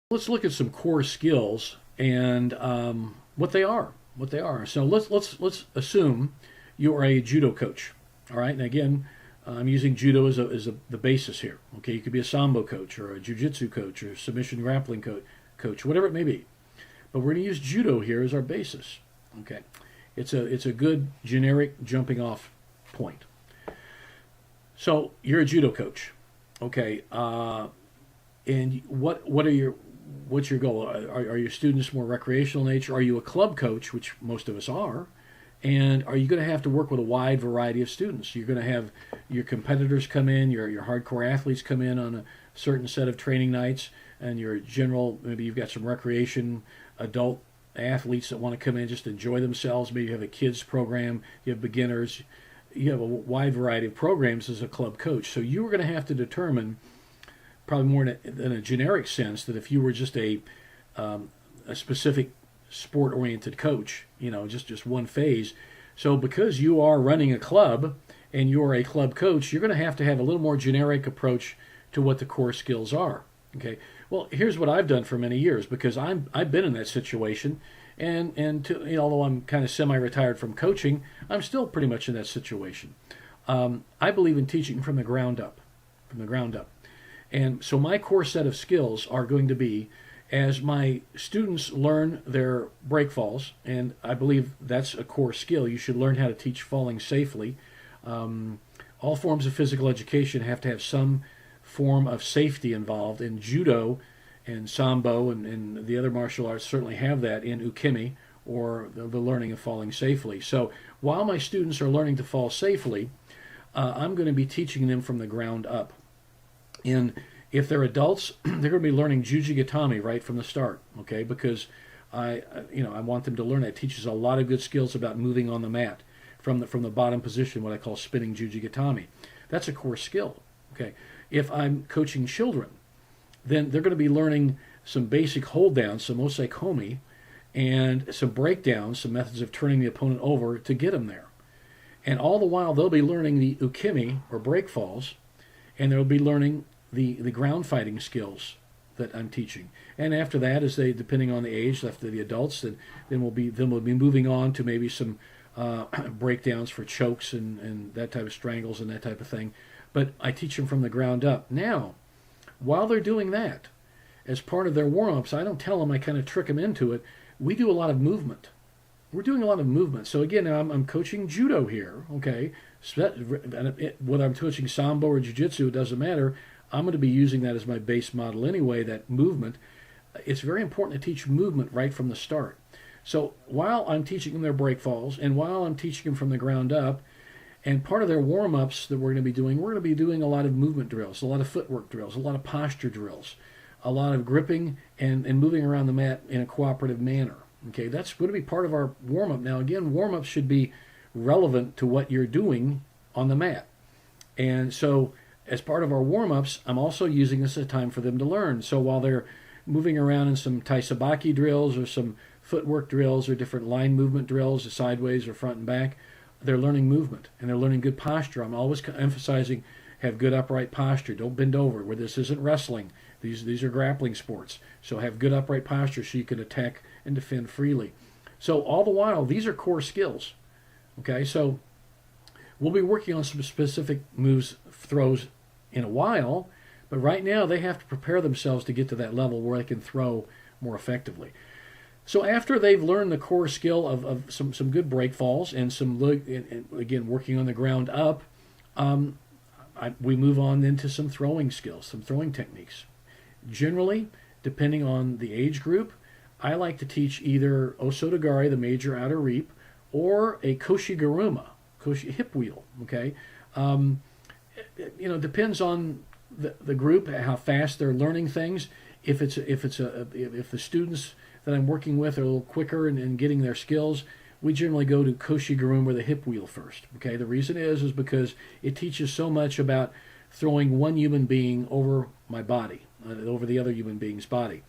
Let's look at some core skills and what they are. So let's assume you are a judo coach. All right. And again, I'm using judo as the basis here. Okay. You could be a sambo coach or a jiu-jitsu coach or a submission grappling coach, whatever it may be. But we're going to use judo here as our basis. Okay. It's a good generic jumping off point. So you're a judo coach. Okay. And what's your goal? Are your students more recreational nature? Are you a club coach, which most of us are? And are you going to have to work with a wide variety of students? You're going to have your competitors come in, your hardcore athletes come in on a certain set of training nights, and your general, maybe you've got some recreation adult athletes that want to come in just enjoy themselves. Maybe you have a kids program, you have beginners, you have a wide variety of programs as a club coach. So you are going to have to determine, probably more in a generic sense, that if you were just a specific sport-oriented coach, just one phase. So because you are running a club and you're a club coach, you're going to have a little more generic approach to what the core skills are. Okay. Well, here's what I've done for many years, because I've been in that situation, and although I'm kind of semi-retired from coaching, I'm still pretty much in that situation. I believe in teaching from the ground up, And so my core set of skills are going to be, as my students learn their break falls, and I believe that's a core skill. You should learn how to teach falling safely. All forms of physical education have to have some form of safety involved, and judo and sambo and the other martial arts certainly have that in ukemi, or the learning of falling safely. So while my students are learning to fall safely, I'm going to be teaching them from the ground up. And if they're adults, they're going to be learning jiu-jitsu right from the start, okay? Because I want them to learn that. It teaches a lot of good skills about moving on the mat from the bottom position, what I call spinning jiu-jitsu. That's a core skill, okay? If I'm coaching children, then they're going to be learning some basic hold downs, some osaikomi, and some breakdowns, some methods of turning the opponent over to get them there. And all the while, they'll be learning the ukemi, or break falls, and they'll be learning the ground fighting skills that I'm teaching. And after that, depending on the age, after the adults, then we'll be moving on to maybe some breakdowns for chokes and that type of strangles and that type of thing. But I teach them from the ground up. Now, while they're doing that, as part of their warm-ups, I don't tell them, I kind of trick them into it. We do a lot of movement. We're doing a lot of movement. So again, I'm coaching judo here, okay? Whether I'm coaching sambo or jiu-jitsu, it doesn't matter. I'm going to be using that as my base model anyway, that movement. It's very important to teach movement right from the start. So while I'm teaching them their break falls, and while I'm teaching them from the ground up, and part of their warm-ups that we're going to be doing a lot of movement drills, a lot of footwork drills, a lot of posture drills, a lot of gripping and moving around the mat in a cooperative manner. Okay, that's going to be part of our warm-up. Now, again, warm-ups should be relevant to what you're doing on the mat. And so as part of our warm-ups, I'm also using this as a time for them to learn. So while they're moving around in some taisabaki drills or some footwork drills or different line movement drills, sideways or front and back, they're learning movement and they're learning good posture. I'm always emphasizing have good upright posture. Don't bend over. Where this isn't wrestling. These are grappling sports. So have good upright posture so you can attack and defend freely. So all the while, these are core skills. Okay, so we'll be working on some specific moves, throws in a while, but right now they have to prepare themselves to get to that level where they can throw more effectively. So after they've learned the core skill of some good break falls and again, working on the ground up, we move on into some throwing skills, some throwing techniques. Generally, depending on the age group, I like to teach either osotogari, the major outer reap, or a koshi hip wheel. Okay, depends on the group, how fast they're learning things. If the students that I'm working with are a little quicker in getting their skills, we generally go to koshi-garuma, the hip wheel first. Okay, the reason is because it teaches so much about throwing one human being over my body, over the other human being's body.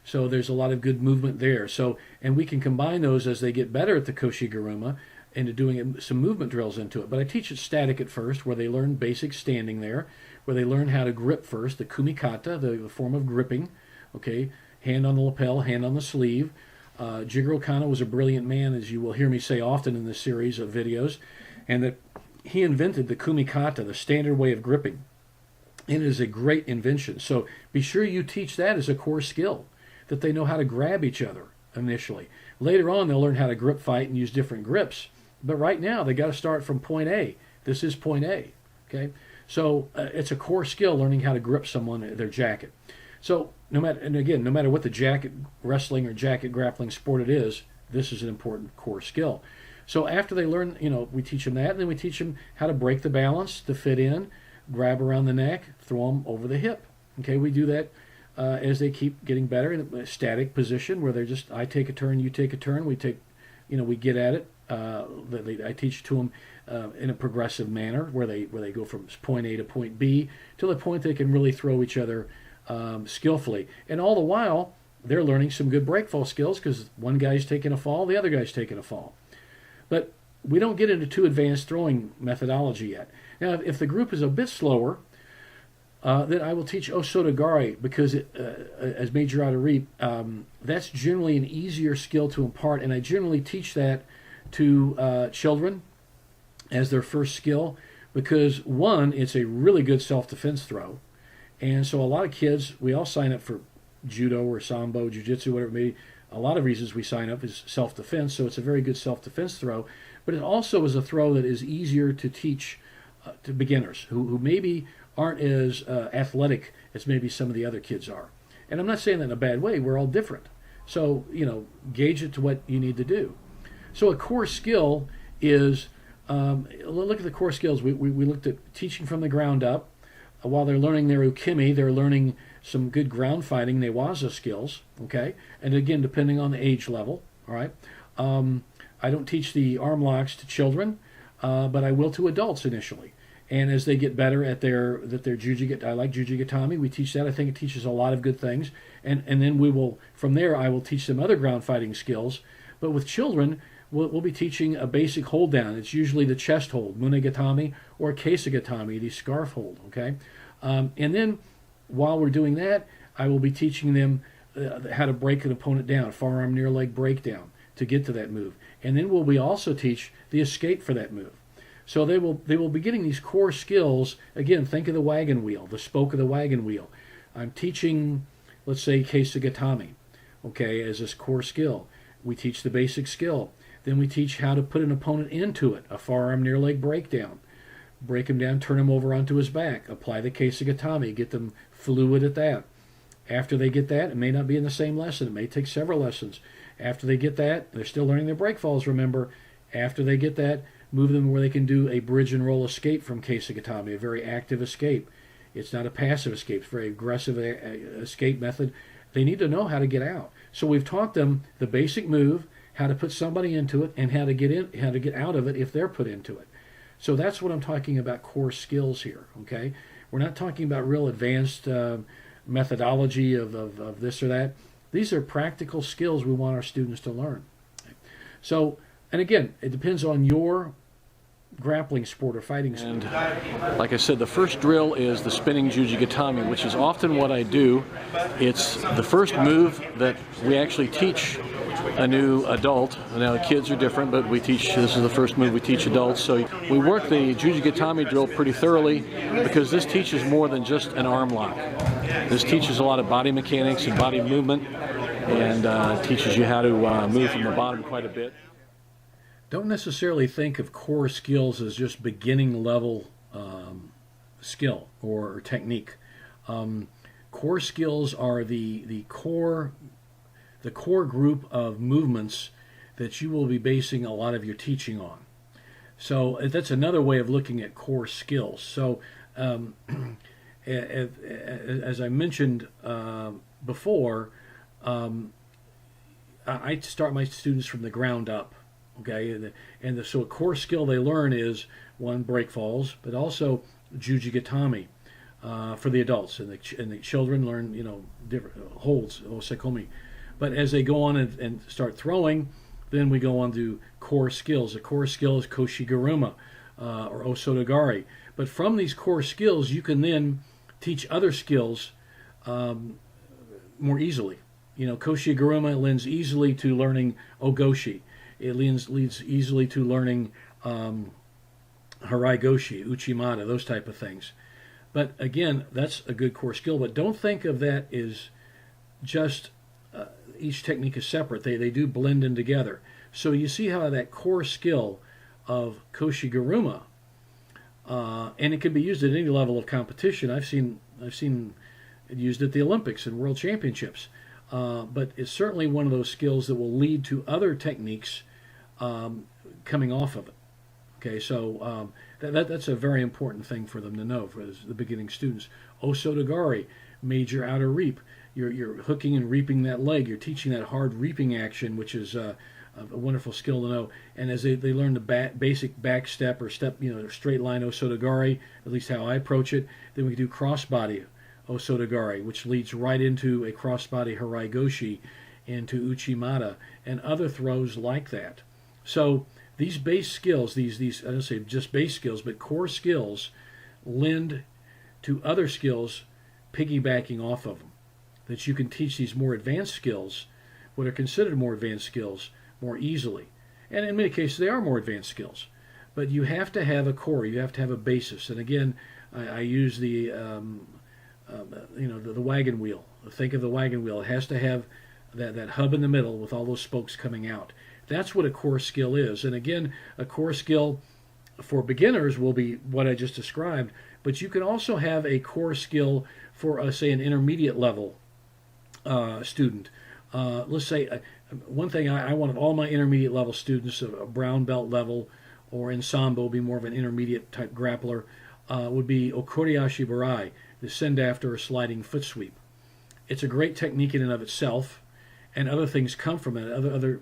So there's a lot of good movement there. So, and we can combine those as they get better at the koshi-garuma into doing some movement drills into it. But I teach it static at first, where they learn basic standing there, where they learn how to grip first, the kumikata, the form of gripping. Okay, hand on the lapel, hand on the sleeve. Jigoro Kano was a brilliant man, as you will hear me say often in this series of videos, and that he invented the kumikata, the standard way of gripping. It is a great invention. So be sure you teach that as a core skill, that they know how to grab each other initially. Later on, they'll learn how to grip fight and use different grips. But right now, they got to start from point A. This is point A. Okay, so it's a core skill, learning how to grip someone, their jacket. So no matter what the jacket wrestling or jacket grappling sport it is, this is an important core skill. So after they learn, we teach them that, and then we teach them how to break the balance, to fit in, grab around the neck, throw them over the hip. Okay, we do that as they keep getting better in a static position where they're just, I take a turn, you take a turn, we get at it. I teach to them in a progressive manner where they go from point A to point B to the point they can really throw each other skillfully. And all the while, they're learning some good breakfall skills because one guy's taking a fall, the other guy's taking a fall. But we don't get into too advanced throwing methodology yet. Now, if the group is a bit slower, then I will teach Osotogari because, as Major Adareep, that's generally an easier skill to impart, and I generally teach that to children as their first skill because, one, it's a really good self-defense throw, and so a lot of kids, we all sign up for Judo or Sambo, Jiu-jitsu, whatever it may be. A lot of reasons we sign up is self-defense, so it's a very good self-defense throw, but it also is a throw that is easier to teach to beginners who maybe aren't as athletic as maybe some of the other kids are. And I'm not saying that in a bad way. We're all different. So, gauge it to what you need to do. So a core skill is, look at the core skills. We looked at teaching from the ground up. While they're learning their ukemi, they're learning some good ground fighting, newaza skills, okay? And again, depending on the age level, all right? I don't teach the arm locks to children, but I will to adults initially. And as they get better at their jujigatami, I like jujigatami, we teach that. I think it teaches a lot of good things. And then we will, from there, I will teach them other ground fighting skills. But with children, we'll be teaching a basic hold down. It's usually the chest hold, munegatami, or kesagatami, the scarf hold, okay? And then while we're doing that, I will be teaching them how to break an opponent down, forearm near leg breakdown, to get to that move. And then we also teach the escape for that move. So they will be getting these core skills. Again, think of the wagon wheel, the spoke of the wagon wheel. I'm teaching, let's say, kesagatami, okay, as this core skill. We teach the basic skill. Then we teach how to put an opponent into it, a forearm near leg breakdown. Break him down, turn him over onto his back, apply the kesagatami, get them fluid at that. After they get that, it may not be in the same lesson. It may take several lessons. After they get that, they're still learning their break falls, remember. After they get that, move them where they can do a bridge and roll escape from kesagatami, a very active escape. It's not a passive escape. It's a very aggressive escape method. They need to know how to get out. So we've taught them the basic move, how to put somebody into it, and how to get out of it if they're put into it. So that's what I'm talking about, core skills here, okay? We're not talking about real advanced methodology of this or that. These are practical skills we want our students to learn. So, and again, it depends on your grappling sport or fighting sport. And like I said, the first drill is the spinning jujigatami, which is often what I do. It's the first move that we actually teach a new adult. Now the kids are different, but this is the first move we teach adults. So we work the jujigatami drill pretty thoroughly because this teaches more than just an arm lock. This teaches a lot of body mechanics and body movement, and teaches you how to move from the bottom quite a bit. Don't necessarily think of core skills as just beginning level skill or technique. Core skills are the core group of movements that you will be basing a lot of your teaching on. So that's another way of looking at core skills. So as I mentioned before, I start my students from the ground up. Okay, so a core skill they learn is, one, break falls, but also jujigatami for the adults, and the children learn different holds, osekomi. But as they go on and start throwing, then we go on to core skills. A core skill is koshiguruma or osotogari. But from these core skills, you can then teach other skills more easily. Koshi-Garuma lends easily to learning Ogoshi. It leads easily to learning Harai-Goshi, Uchimata, those type of things. But again, that's a good core skill. But don't think of that as just each technique is separate. They do blend in together. So you see how that core skill of Koshi-Garuma, and it can be used at any level of competition. I've seen it used at the Olympics and World Championships. But it's certainly one of those skills that will lead to other techniques coming off of it. Okay, so that's a very important thing for them to know for the beginning students. Osotogari, major outer reap. You're hooking and reaping that leg. You're teaching that hard reaping action, which is a wonderful skill to know. And as they learn the basic back step or step, straight line Osotogari, at least how I approach it, then we do crossbody Osotogari, which leads right into a crossbody Harai-Goshi, into Uchimata, and other throws like that. So these base skills, these I don't say just base skills, but core skills, lend to other skills piggybacking off of them. That you can teach these more advanced skills, what are considered more advanced skills, more easily. And in many cases, they are more advanced skills. But you have to have a core. You have to have a basis. And again, I use the wagon wheel. Think of the wagon wheel. It has to have that hub in the middle with all those spokes coming out. That's what a core skill is. And again, a core skill for beginners will be what I just described, but you can also have a core skill for, say, an intermediate level student. Let's say one thing I want of all my intermediate level students, a brown belt level, or in Sambo, be more of an intermediate type grappler, would be Okoriashi Barai, the send after or sliding foot sweep. It's a great technique in and of itself, and other things come from it. Other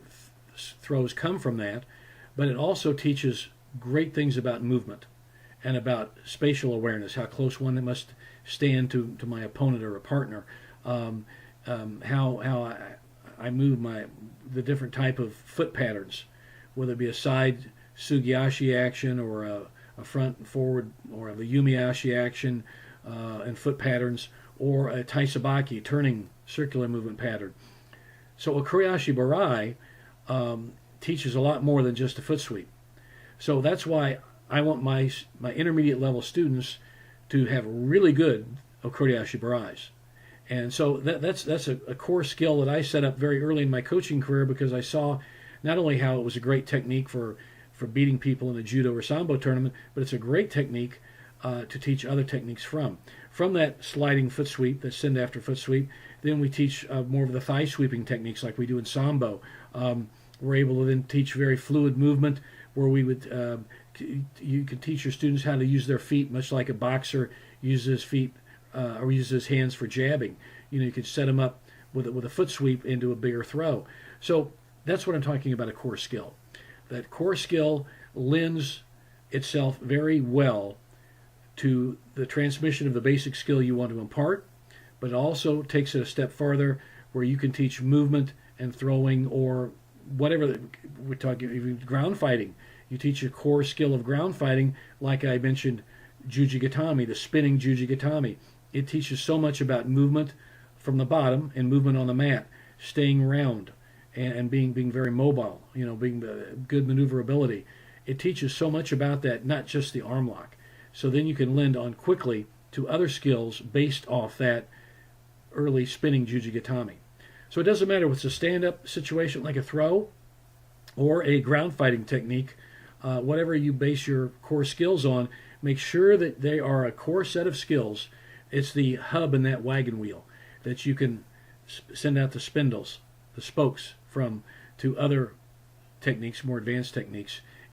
throws come from that, but it also teaches great things about movement and about spatial awareness, how close one must stand to my opponent or a partner, how I move the different type of foot patterns, whether it be a side sugiashi action or a front and forward or a yumiashi action and foot patterns, or a taisabaki turning circular movement pattern. So Okoriashi Barai teaches a lot more than just a foot sweep. So that's why I want my intermediate level students to have really good Okoriashi Barais. And so that's a core skill that I set up very early in my coaching career, because I saw not only how it was a great technique for beating people in a judo or sambo tournament, but it's a great technique to teach other techniques from. From that sliding foot sweep, that send after foot sweep, then we teach more of the thigh sweeping techniques like we do in sambo. We're able to then teach very fluid movement, where we would you can teach your students how to use their feet, much like a boxer uses his feet or uses his hands for jabbing. You could set them up with a foot sweep into a bigger throw. So that's what I'm talking about, a core skill. That core skill lends itself very well to the transmission of the basic skill you want to impart, but it also takes it a step farther, where you can teach movement and throwing, or whatever. We're talking even ground fighting. You teach a core skill of ground fighting, like I mentioned, Jujigatami, the spinning Jujigatami. It teaches so much about movement from the bottom and movement on the mat, staying round and being very mobile, being good maneuverability. It teaches so much about that, not just the arm lock. So then you can lend on quickly to other skills based off that early spinning Jujigatami. So it doesn't matter if it's a stand-up situation like a throw or a ground fighting technique, whatever you base your core skills on, make sure that they are a core set of skills. It's the hub in that wagon wheel that you can send out the spindles, the spokes from, to other techniques, more advanced techniques,